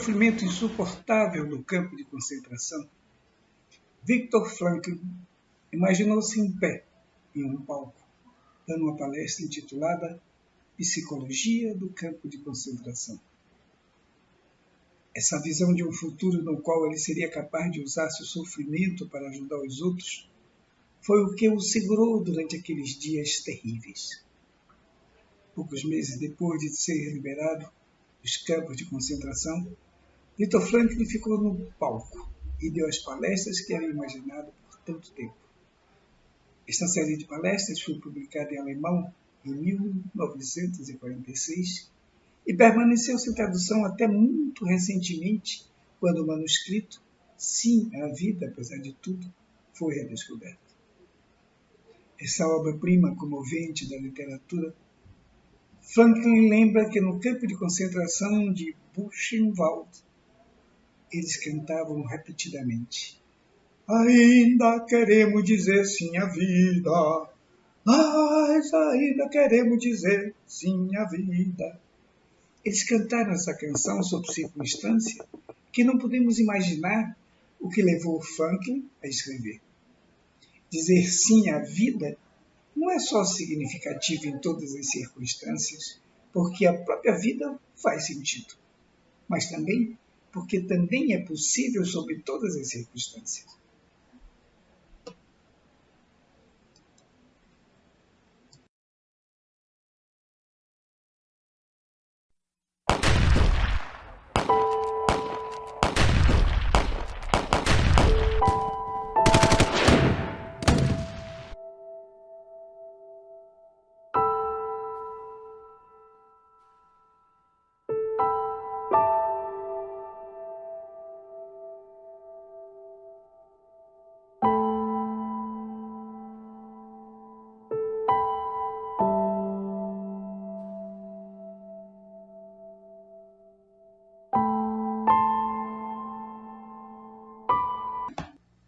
sofrimento insuportável no campo de concentração, Viktor Frankl imaginou-se em pé em um palco, dando uma palestra intitulada Psicologia do Campo de Concentração. Essa visão de um futuro no qual ele seria capaz de usar seu sofrimento para ajudar os outros foi o que o segurou durante aqueles dias terríveis. Poucos meses depois de ser liberado dos campos de concentração, Viktor Frankl ficou no palco e deu as palestras que havia imaginado por tanto tempo. Esta série de palestras foi publicada em alemão em 1946 e permaneceu sem tradução até muito recentemente, quando o manuscrito Sim à Vida, apesar de tudo, foi redescoberto. Essa obra-prima comovente da literatura, Frankl lembra que no campo de concentração de Buchenwald, eles cantavam repetidamente: ainda queremos dizer sim à vida, mas ainda queremos dizer sim à vida. Eles cantaram essa canção sob circunstância que não podemos imaginar o que levou Frankl a escrever. Dizer sim à vida não é só significativo em todas as circunstâncias, porque a própria vida faz sentido, mas também porque também é possível sob todas as circunstâncias.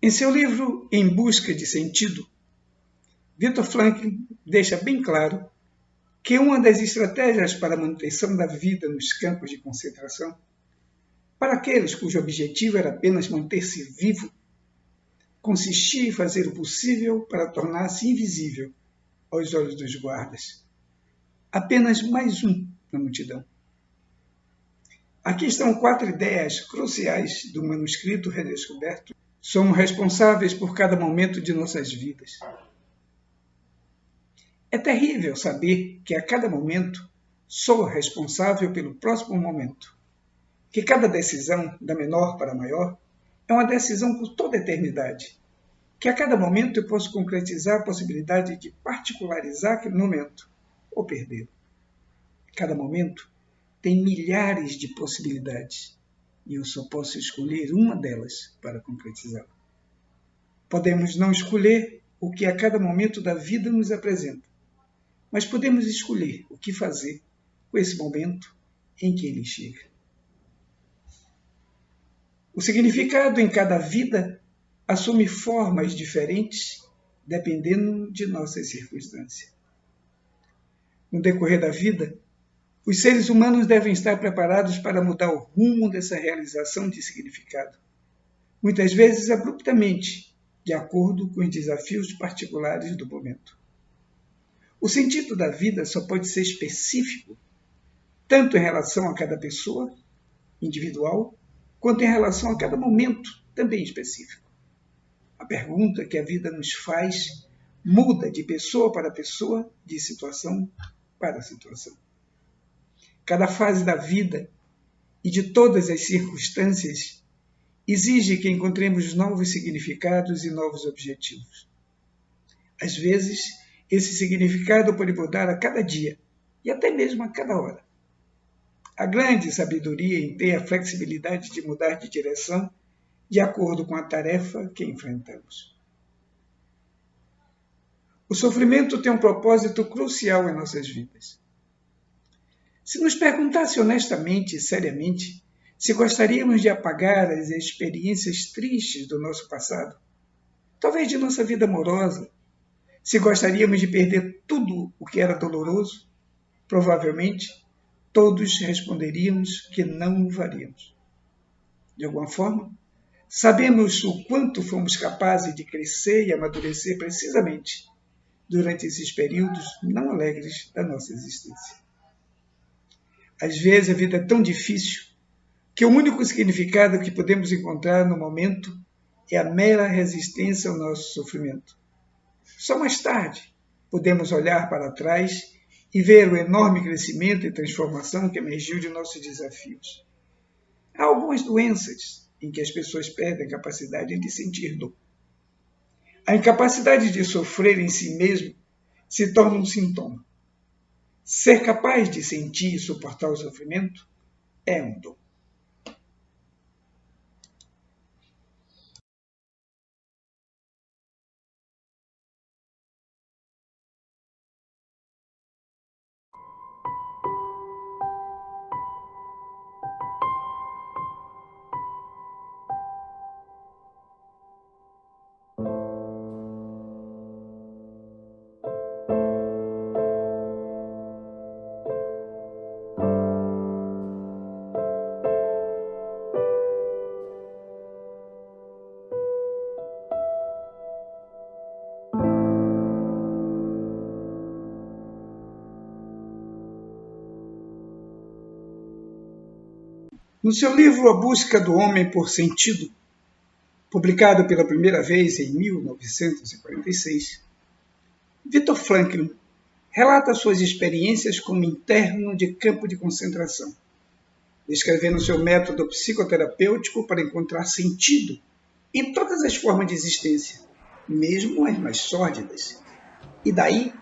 Em seu livro Em Busca de Sentido, Viktor Frankl deixa bem claro que uma das estratégias para a manutenção da vida nos campos de concentração, para aqueles cujo objetivo era apenas manter-se vivo, consistia em fazer o possível para tornar-se invisível aos olhos dos guardas. Apenas mais um na multidão. Aqui estão 4 ideias cruciais do manuscrito redescoberto. Somos responsáveis por cada momento de nossas vidas. É terrível saber que a cada momento sou responsável pelo próximo momento, que cada decisão, da menor para a maior, é uma decisão por toda a eternidade, que a cada momento eu posso concretizar a possibilidade de particularizar aquele momento ou perdê-lo. Cada momento tem milhares de possibilidades e eu só posso escolher uma delas para concretizá-la. Podemos não escolher o que a cada momento da vida nos apresenta, mas podemos escolher o que fazer com esse momento em que ele chega. O significado em cada vida assume formas diferentes dependendo de nossas circunstâncias. No decorrer da vida, os seres humanos devem estar preparados para mudar o rumo dessa realização de significado, muitas vezes abruptamente, de acordo com os desafios particulares do momento. O sentido da vida só pode ser específico, tanto em relação a cada pessoa, individual, quanto em relação a cada momento, também específico. A pergunta que a vida nos faz muda de pessoa para pessoa, de situação para situação. Cada fase da vida e de todas as circunstâncias exige que encontremos novos significados e novos objetivos. Às vezes, esse significado pode mudar a cada dia e até mesmo a cada hora. A grande sabedoria em ter a flexibilidade de mudar de direção de acordo com a tarefa que enfrentamos. O sofrimento tem um propósito crucial em nossas vidas. Se nos perguntasse honestamente e seriamente se gostaríamos de apagar as experiências tristes do nosso passado, talvez de nossa vida amorosa, se gostaríamos de perder tudo o que era doloroso, provavelmente todos responderíamos que não o faríamos. De alguma forma, sabemos o quanto fomos capazes de crescer e amadurecer precisamente durante esses períodos não alegres da nossa existência. Às vezes a vida é tão difícil que o único significado que podemos encontrar no momento é a mera resistência ao nosso sofrimento. Só mais tarde podemos olhar para trás e ver o enorme crescimento e transformação que emergiu de nossos desafios. Há algumas doenças em que as pessoas perdem a capacidade de sentir dor. A incapacidade de sofrer em si mesmo se torna um sintoma. Ser capaz de sentir e suportar o sofrimento é um dom. No seu livro A Busca do Homem por Sentido, publicado pela primeira vez em 1946, Viktor Frankl relata suas experiências como interno de campo de concentração, descrevendo seu método psicoterapêutico para encontrar sentido em todas as formas de existência, mesmo as mais sórdidas, e daí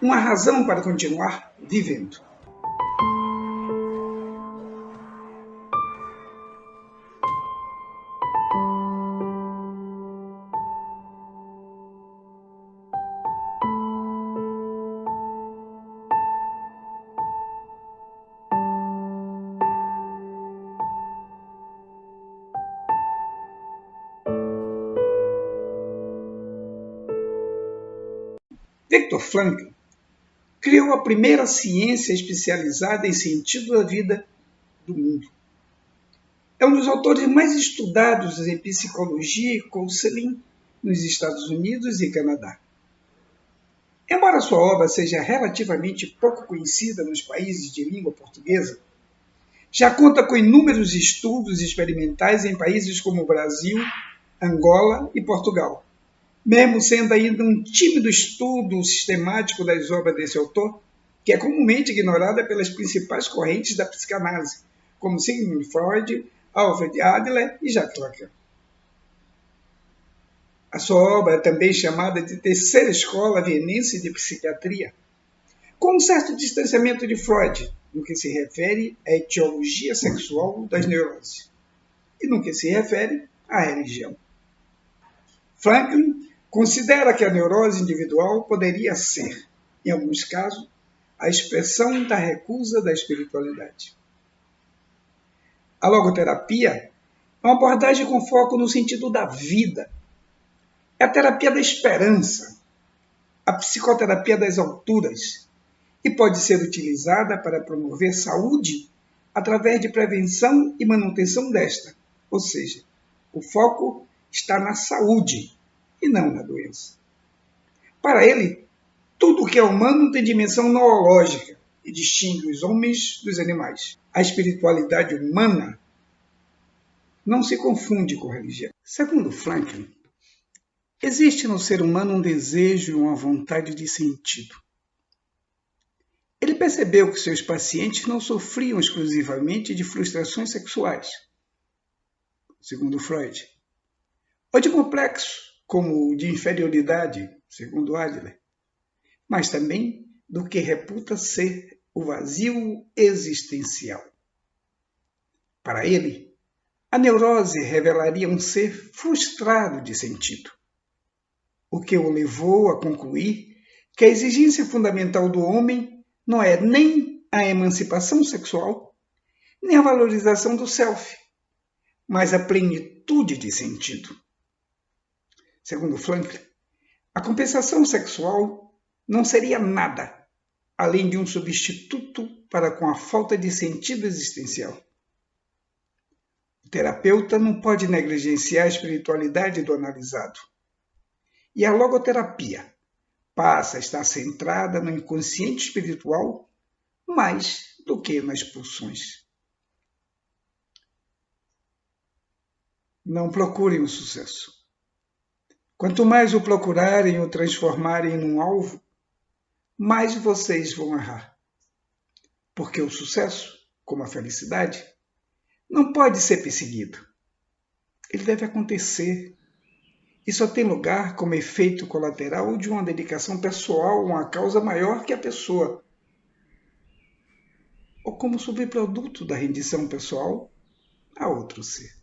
uma razão para continuar vivendo. Viktor Frankl criou a primeira ciência especializada em sentido da vida do mundo. É um dos autores mais estudados em psicologia e counseling nos Estados Unidos e Canadá. Embora sua obra seja relativamente pouco conhecida nos países de língua portuguesa, já conta com inúmeros estudos experimentais em países como Brasil, Angola e Portugal, mesmo sendo ainda um tímido estudo sistemático das obras desse autor, que é comumente ignorada pelas principais correntes da psicanálise, como Sigmund Freud, Alfred Adler e Jacques Lacan. A sua obra é também chamada de terceira escola vienense de psiquiatria, com um certo distanciamento de Freud, no que se refere à etiologia sexual das neuroses, e no que se refere à religião. Frankl considera que a neurose individual poderia ser, em alguns casos, a expressão da recusa da espiritualidade. A logoterapia é uma abordagem com foco no sentido da vida. É a terapia da esperança, a psicoterapia das alturas, e pode ser utilizada para promover saúde através de prevenção e manutenção desta, ou seja, o foco está na saúde e não na doença. Para ele, tudo o que é humano tem dimensão noológica e distingue os homens dos animais. A espiritualidade humana não se confunde com religião. Segundo Frankl, existe no ser humano um desejo e uma vontade de sentido. Ele percebeu que seus pacientes não sofriam exclusivamente de frustrações sexuais, segundo Freud, ou de complexos, como o de inferioridade, segundo Adler, mas também do que reputa ser o vazio existencial. Para ele, a neurose revelaria um ser frustrado de sentido, o que o levou a concluir que a exigência fundamental do homem não é nem a emancipação sexual, nem a valorização do self, mas a plenitude de sentido. Segundo Frankl, a compensação sexual não seria nada além de um substituto para com a falta de sentido existencial. O terapeuta não pode negligenciar a espiritualidade do analisado. E a logoterapia passa a estar centrada no inconsciente espiritual mais do que nas pulsões. Não procurem o sucesso. Quanto mais o procurarem e o transformarem num alvo, mais vocês vão errar. Porque o sucesso, como a felicidade, não pode ser perseguido. Ele deve acontecer. E só tem lugar como efeito colateral de uma dedicação pessoal a uma causa maior que a pessoa, ou como subproduto da rendição pessoal a outro ser.